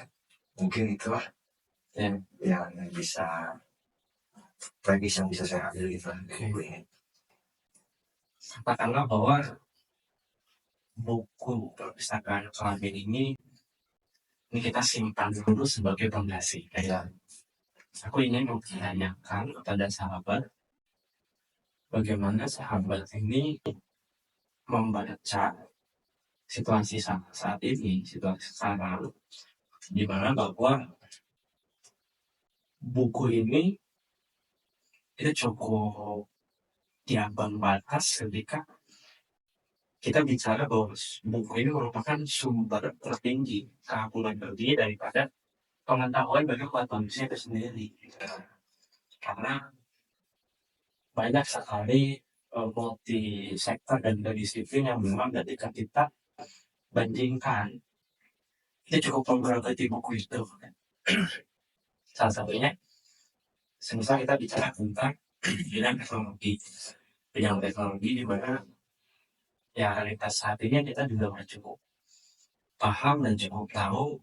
mungkin itulah yang bisa premis yang bisa saya ambil gitu lah dari buku ini. Katakanlah bahwa buku perpustakaan Keramik ini kita simpan dulu sebagai fondasi. Kayak aku ingin menanyakan kepada sahabat bagaimana sahabat ini membaca situasi saat ini, situasi sekarang, di mana bahwa buku ini itu cukup diambang batas ketika kita bicara bahwa buku ini merupakan sumber tertinggi keagungan tertinggi daripada pengetahuan bagi umat manusia itu sendiri. Karena banyak sekali multi sektor dan disiplin yang memang ketika kita bandingkan kita cukup mempelajari buku itu. Salah satunya, semisal kita bicara tentang bidang teknologi di mana ya realitas saat ini kita juga udah cukup paham dan cukup tahu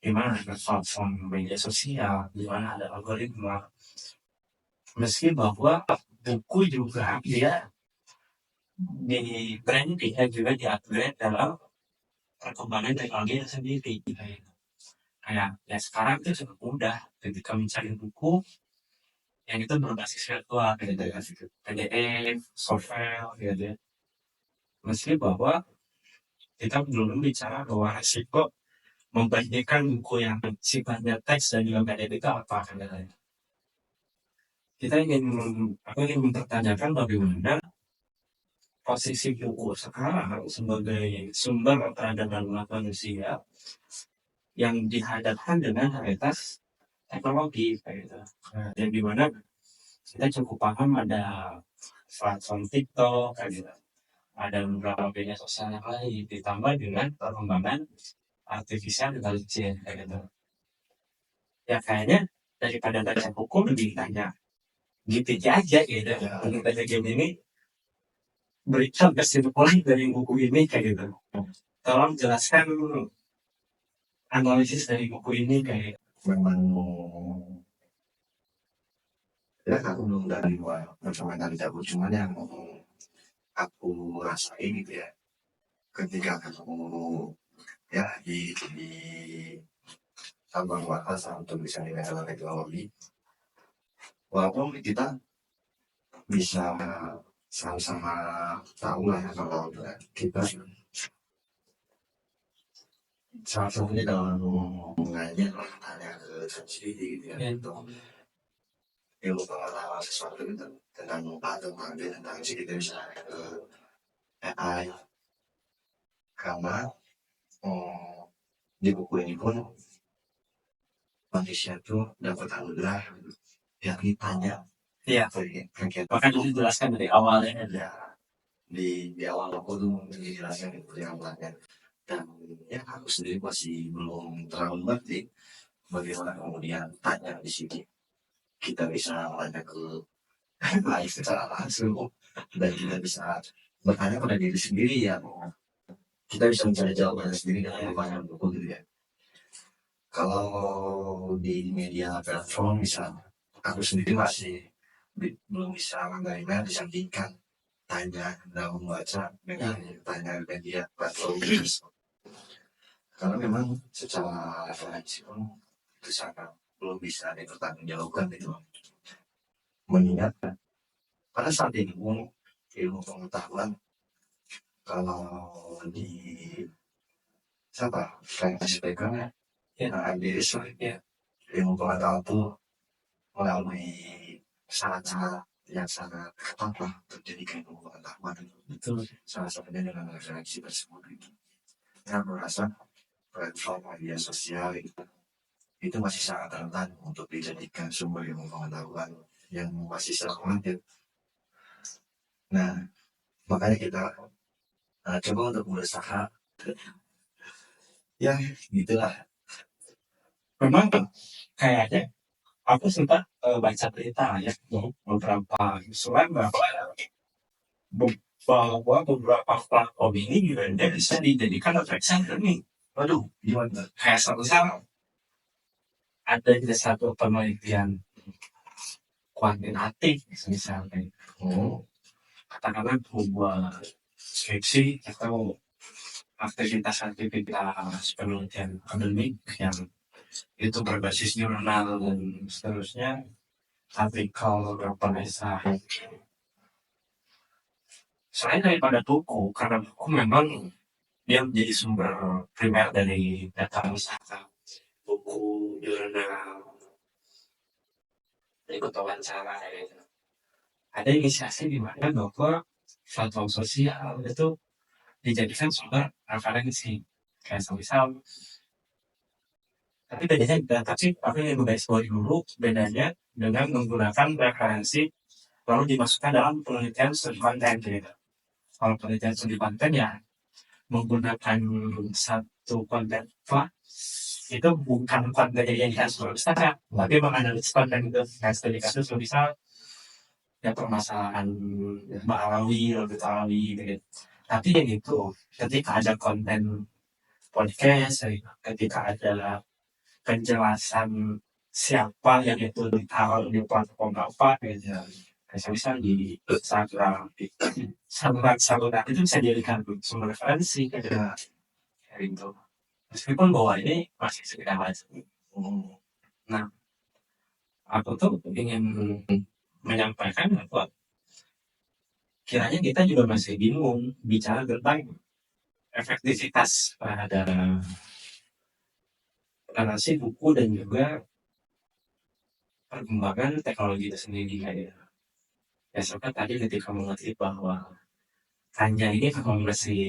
di mana ada platform media sosial, di mana ada algoritma. Meski bahwa buku juga dia di branding dan juga di-upgrade dalam perkembangan teknologi itu sendiri. Kayak ya sekarang itu cukup mudah ketika mencari buku yang itu berbasis virtual, gitu ya, PDF, software, gitu ya. Meski bahwa kita belum bicara bahwa resiko membandingkan buku yang sifatnya teks dan juga PDF itu apa kan katanya. Aku ingin mempertanyakan bagaimana posisi buku sekarang sebagai sumber peradaban manusia yang dihadapkan dengan realitas teknologi kayak gitu. Yang dimana kita cukup paham ada platform TikTok kayak gitu. Ada beberapa media sosial yang lain ditambah dengan perkembangan artificial intelligence kayak gitu. Ya kayaknya daripada baca buku lebih tanya gitu aja gitu. Untuk baca game ini berikan kesimpulan dari buku ini kayak gitu. Tolong jelaskan analisis dari buku ini kayak memang ya aku belum dari luar percobaan aku, cuman yang aku rasain gitu ya ketika aku ya di tambang batas untuk bisa nilai teknologi, walaupun kita bisa sama-sama tahu lah ya kalau kita salah satunya dalam mengajar hanya ke sendiri gitu ya, untuk ilmu pengetahuan sesuatu gitu tentang mengambil tentang sih kita bisa ke AI, karena di buku ini pun manusia tuh dapat anugerah yakni tanya. iya. Bahkan dijelaskan dari awalnya Ya, di awal aku tuh dijelaskan itu yang tanya, dan ya aku sendiri masih belum terlalu ngerti bagaimana kemudian tanya di sini kita bisa tanya ke AI secara langsung dan kita bisa bertanya pada diri sendiri ya, kita bisa mencari jawabannya sendiri dengan pertanyaan buku gitu ya. Kalau di media platform misalnya, aku sendiri masih belum bisa menerima disandingkan tanya dalam membaca dengan tanya media platform karena memang secara referensi pun itu sangat belum bisa dipertanggungjawabkan gitu. Mengingat pada saat ini pun ilmu pengetahuan kalau di siapa kayak speaker ya ada ya ilmu pengetahuan itu melalui syarat-syarat yang sangat ketat lah terjadi ilmu pengetahuan itu salah satunya dengan referensi tersebut itu. Saya merasa platform media sosial itu masih sangat rentan untuk dijadikan sumber ilmu pengetahuan yang masih sangat. Nah, makanya kita coba untuk berusaha ya gitulah. memang kayaknya aku sempat baca berita ya beberapa usulan bahwa beberapa platform ini juga dia bisa dijadikan objek center nih. Waduh, gimana? Kayak misal ada satu penelitian kuantitatif misalnya, katakanlah sebuah skripsi atau aktivitas penelitian akademik yang itu berbasis jurnal dan seterusnya, artikel beberapa esai. Selain daripada buku, karena buku memang dia menjadi sumber primer dari data wisata, buku, jurnal, ikut wawancara gitu. Ada inisiasi di mana bahwa platform sosial itu dijadikan sumber referensi kayak misal. Tapi bedanya, tapi aku ingin menggarisbawahi dulu bedanya dengan menggunakan referensi lalu dimasukkan dalam penelitian studi konten gitu. Kalau penelitian studi konten ya menggunakan satu konten itu bukan konten yang khas Ustaz, tapi menganalisis konten itu. Kayak studi kasus misal ya permasalahan Mbak Alawi, Robert Alawi gitu. Tapi yang itu ketika ada konten podcast, ketika ada penjelasan siapa yang itu ditaruh di platform apa gitu. Kayak misal di Instagram, di saluran itu bisa dijadikan sumber referensi kayak gitu. Meskipun bahwa ini masih sekedar aja. Nah, aku tuh ingin menyampaikan bahwa kiranya kita juga masih bingung bicara tentang efektivitas pada narasi buku dan juga perkembangan teknologi itu sendiri kayak. Ya soalnya tadi ketika mengerti bahwa hanya ini masih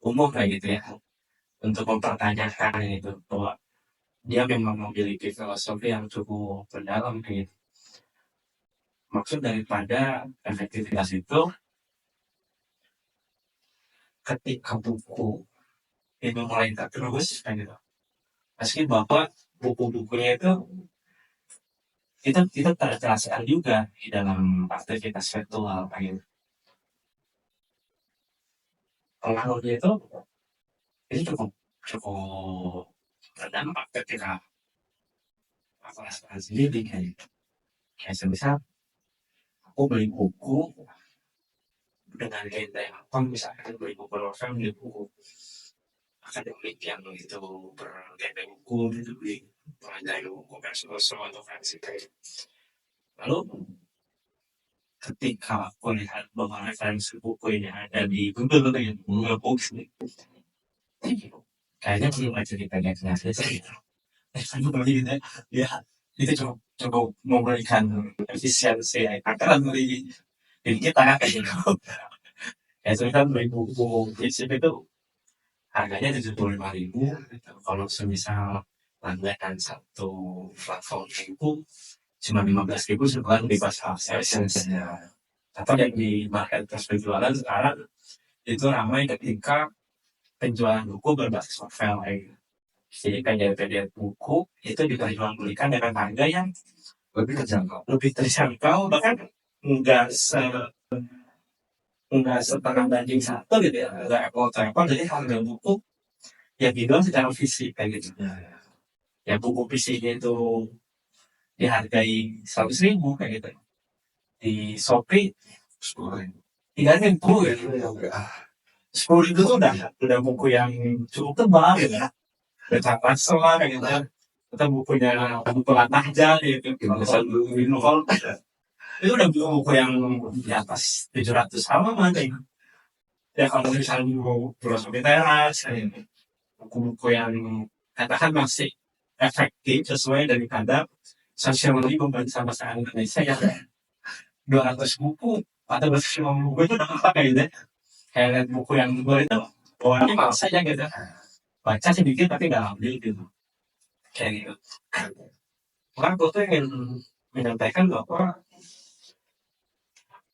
umum kayak gitu ya untuk mempertanyakan itu bahwa dia memang memiliki filosofi yang cukup mendalam kayak gitu. Maksud daripada efektivitas itu ketika buku itu mulai tergerus kayak gitu. Meski bahwa buku-bukunya itu kita terjelaskan juga di dalam aktivitas virtual kayak gitu. Pengaruhnya itu cukup cukup berdampak ketika aku rasakan sendiri kayak gitu. Kayak sebesar aku beli buku dengan genre apa, misalkan beli buku novel, beli buku akademik yang itu bergenre buku gitu, beli pelajari buku versi atau versi kayak gitu. Lalu ketika aku lihat bahwa referensi buku ini ada di Google kayak Google Books nih, kayaknya belum aja dipegangnya gitu. Aku beli gitu ya, itu cukup cukup memberikan efisiensi anggaran dari diri kita kayak gitu. Kayak misalkan beli buku fisik itu harganya 75.000, kalau semisal langganan satu platform buku cuma 15.000 sebulan bebas akses. Atau yang di marketplace penjualan sekarang itu ramai ketika penjualan buku berbasis novel kayak gitu. Jadi kayak PDF buku itu diperjualbelikan dengan harga yang lebih terjangkau, bahkan enggak setengah banding satu gitu ya, enggak apple to apple. Jadi harga buku yang dijual secara fisik kayak gitu. Ya buku fisiknya itu dihargai 100.000 kayak gitu. Di Shopee 3.000 gitu. 10.000 tuh udah buku yang cukup tebal gitu ya. Udah catat semua kayak gitu. Atau bukunya buku Latahja gitu. Itu udah buku yang di atas 700 halaman kayak gitu. Ya kalau misalnya buku filosofi teras, buku-buku yang katakan masih efektif sesuai daripada sosiologi pembelajaran bahasa Indonesia ya 200 buku atau 250 buku itu udah apa kayak gitu. Kayak lihat buku yang gue itu orangnya malas aja gitu, baca sedikit tapi nggak ambil gitu kayak gitu. Orang gue tuh ingin menyampaikan bahwa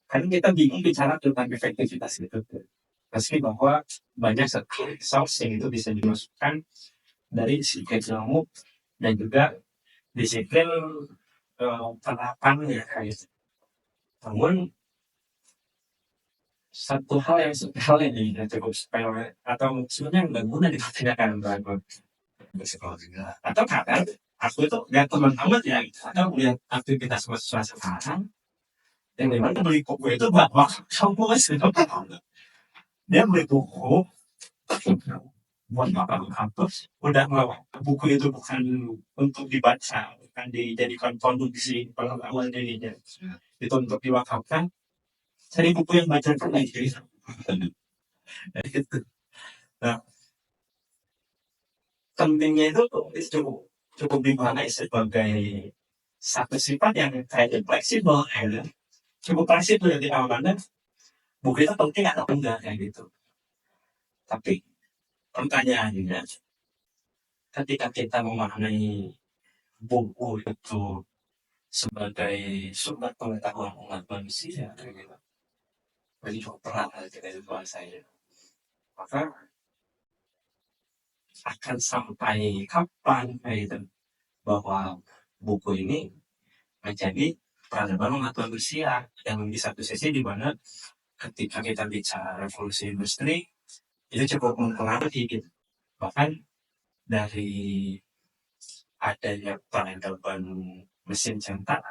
kan kita bingung bicara tentang efektivitas gitu, meski bahwa banyak source yang itu bisa dimasukkan dari disiplin ilmu dan juga disiplin penerapan ya kayak gitu. Namun satu hal yang cukup sepele atau sebenarnya nggak guna dipertanyakan bahwa atau kadang aku itu lihat teman-teman ya atau lihat aktivitas mahasiswa sekarang yang dimana beli buku itu buat kampus gitu. Dia beli buku buat makan kampus, udah bawa buku itu bukan untuk dibaca, bukan dijadikan konsumsi pengetahuan dirinya, itu untuk diwakafkan. Cari buku yang baca lagi gitu. Nah, pentingnya itu cukup cukup dimaknai sebagai satu sifat yang kayak fleksibel ya. Cukup fleksibel di awalnya buku itu penting atau enggak kayak gitu. Tapi pertanyaannya ketika kita memaknai buku itu sebagai sumber pengetahuan umat manusia kayak gitu, jadi cukup berat kita itu bahasanya. Maka akan sampai kapan gitu, bahwa buku ini menjadi peradaban pengetahuan manusia yang di satu sisi di mana ketika kita bicara revolusi industri itu cukup mempengaruhi gitu. Bahkan dari adanya peradaban mesin cetak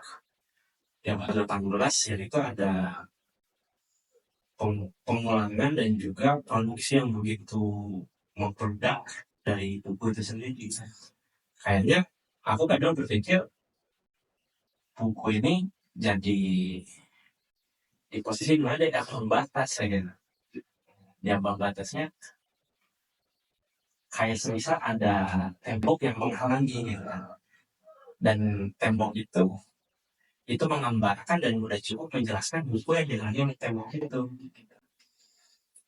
yang ke-18 yaitu ada pengulangan dan juga produksi yang begitu memperdak dari buku itu sendiri. Kayaknya aku kadang berpikir buku ini jadi di posisi mana yang pembatas gitu. Yang pembatasnya kayak semisal ada tembok yang menghalangi gitu. Dan tembok itu menggambarkan dan udah cukup menjelaskan buku yang dihalangi oleh tembok itu.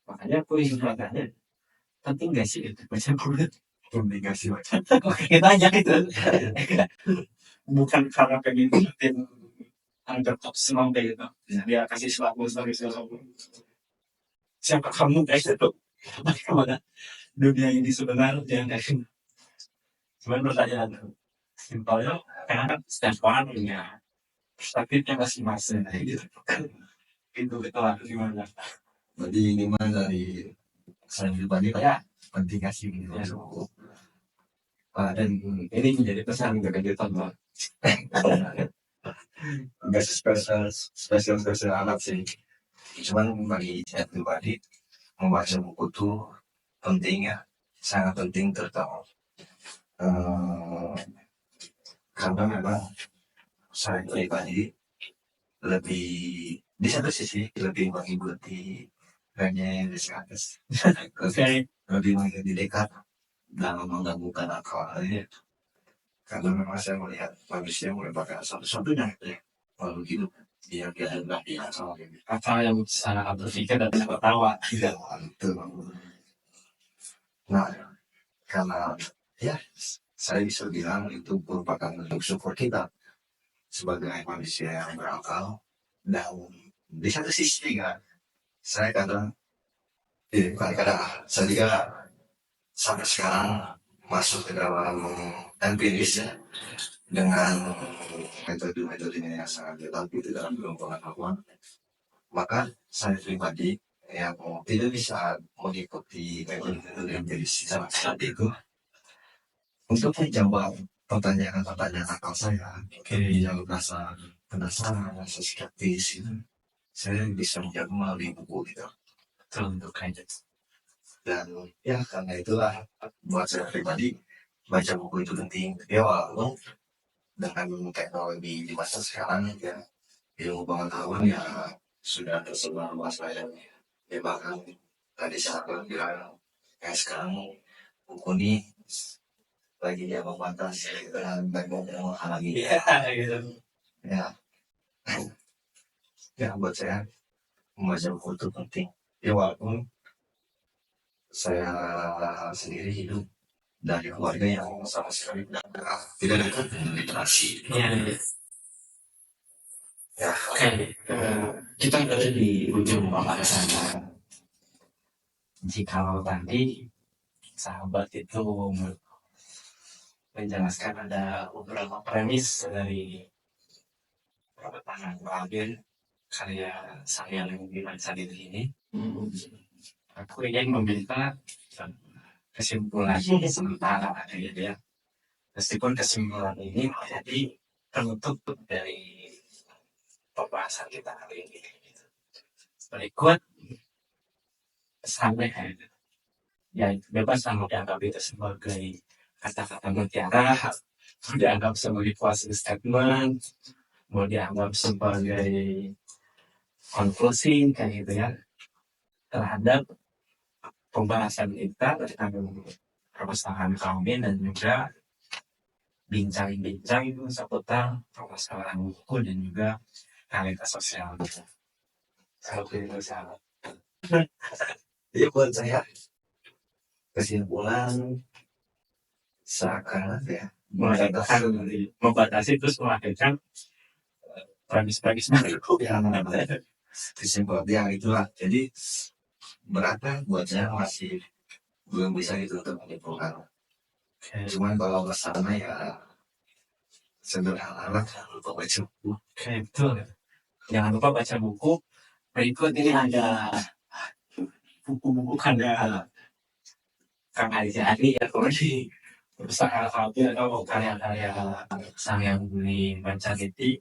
Makanya aku ingin bertanya, penting gak sih itu baca buku? Penting gak sih? Oke, tanya itu. Bukan karena pengen ngikutin angka top semua kayak gitu. Dia kasih sesuatu sebagai sesuatu. Siapa kamu guys itu? Bagaimana dunia ini sebenarnya? Cuman pertanyaan simpelnya, karena setiap orang punya perspektifnya masing-masing gitu. Itu lah gimana? Jadi ini mah dari saya pribadi kayak penting gak sih gitu. Dan ini menjadi pesan kelanjutan loh. Nggak spesial amat sih. Cuman bagi saya pribadi membaca buku tuh penting ya, sangat penting terutama karena memang saya pribadi lebih di satu sisi lebih mengikuti hanya diskus lebih menjadi dekat dalam menggabungkan akalnya karena memang saya melihat manusia merupakan satu-satunya lalu hidup dia hendak di akal ini Akal yang sangat berpikir dan bisa tertawa. tidak itu. Nah karena ya saya bisa bilang itu merupakan bentuk syukur kita sebagai manusia yang berakal dan di satu sisi kan saya kadang saya juga sampai sekarang masuk ke dalam empiris ya dengan metode-metodenya yang sangat detail itu dalam pengetahuan, maka saya pribadi yang tidak bisa mengikuti metode-metode empiris sangat itu untuk menjawab pertanyaan-pertanyaan akal saya, menjawab rasa penasaran, rasa skeptis itu, saya bisa menjawab melalui buku gitu. Untuk aja. Dan ya karena itulah buat saya pribadi baca buku itu penting. Ya walaupun dengan teknologi di masa sekarang ya ilmu pengetahuan ya sudah tersebar luas banyak. Ya bahkan tadi saya bilang kayak sekarang buku ini lagi dia membatasi dan banyak yang menghalangi. Iya gitu. Ya, ya buat saya membaca buku itu penting. Ya walaupun saya sendiri hidup dari keluarga yang sama sekali tidak dekat dengan literasi. Ya, oke. Kita berada di ujung pembahasan. Jikalau tadi sahabat itu menjelaskan ada beberapa premis dari perkataan Rabin karya saya yang dibaca di sini. Aku ingin meminta kesimpulan sementara gitu ya. Meskipun kesimpulan ini menjadi penutup dari pembahasan kita kali ini. Berikut pesannya ya bebas mau dianggap itu sebagai kata-kata mutiara, mau dianggap sebagai closing statement, mau dianggap sebagai konklusi kayak gitu ya terhadap pembahasan kita tentang perpustakaan kami dan juga bincang-bincang itu seputar permasalahan buku dan juga realitas sosial. Seperti itu sahabat. Jadi buat saya kesimpulan seakan ya membatasi terus melahirkan premis-premis baru yang kesimpulan yang itulah. Jadi berapa buat saya masih belum bisa ditutup menimbulkan. Oke. Cuman kalau kesana ya sederhana lah, lupa baca buku. Oke, betul. Jangan lupa baca buku. Berikut ini ada buku-buku karya Kang Arizali ya, kalau di perpustakaan Alfabet atau karya-karya sang yang dibaca gitu.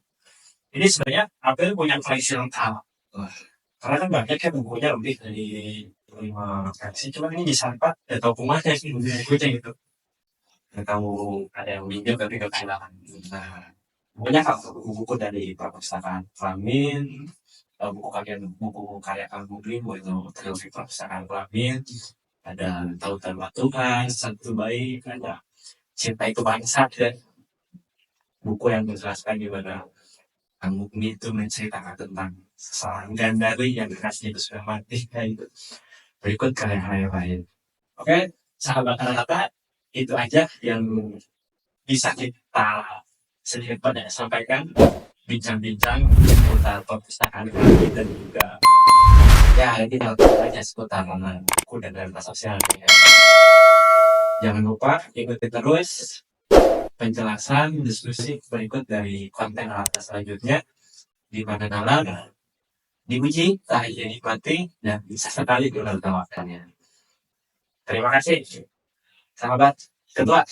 Ini sebenarnya Abel punya koleksi lengkap. Wah. Karena kan banyak kan bukunya lebih dari 5 versi. Cuma ini bisa 4, ya tahu kemana sih bukunya gitu. Nggak tahu ada yang minjem tapi nggak kehilangan. Nah, pokoknya kalau buku-buku dari perpustakaan Kelamin, buku karya Kang Muglim, itu trilogi perpustakaan Kelamin, ada Tautan Tuhan, Satu Baik, ada Cinta Itu Bangsa, dan buku yang menjelaskan gimana Kang Muglim itu menceritakan tentang seorang gandari yang kekasihnya itu sudah mati, kayak gitu. Berikut karya-karya lain. Oke, sahabat kata itu aja yang bisa kita sedikit pada sampaikan, bincang-bincang seputar perpustakaan kami dan juga ya kita tahu aja seputar buku dan data sosial ya. Jangan lupa ikuti terus penjelasan diskusi berikut dari konten atas selanjutnya, di mana nalar diuji, tak hanya dinikmati, dan bisa sekali ditertawakannya. Terima kasih, sahabat ketua.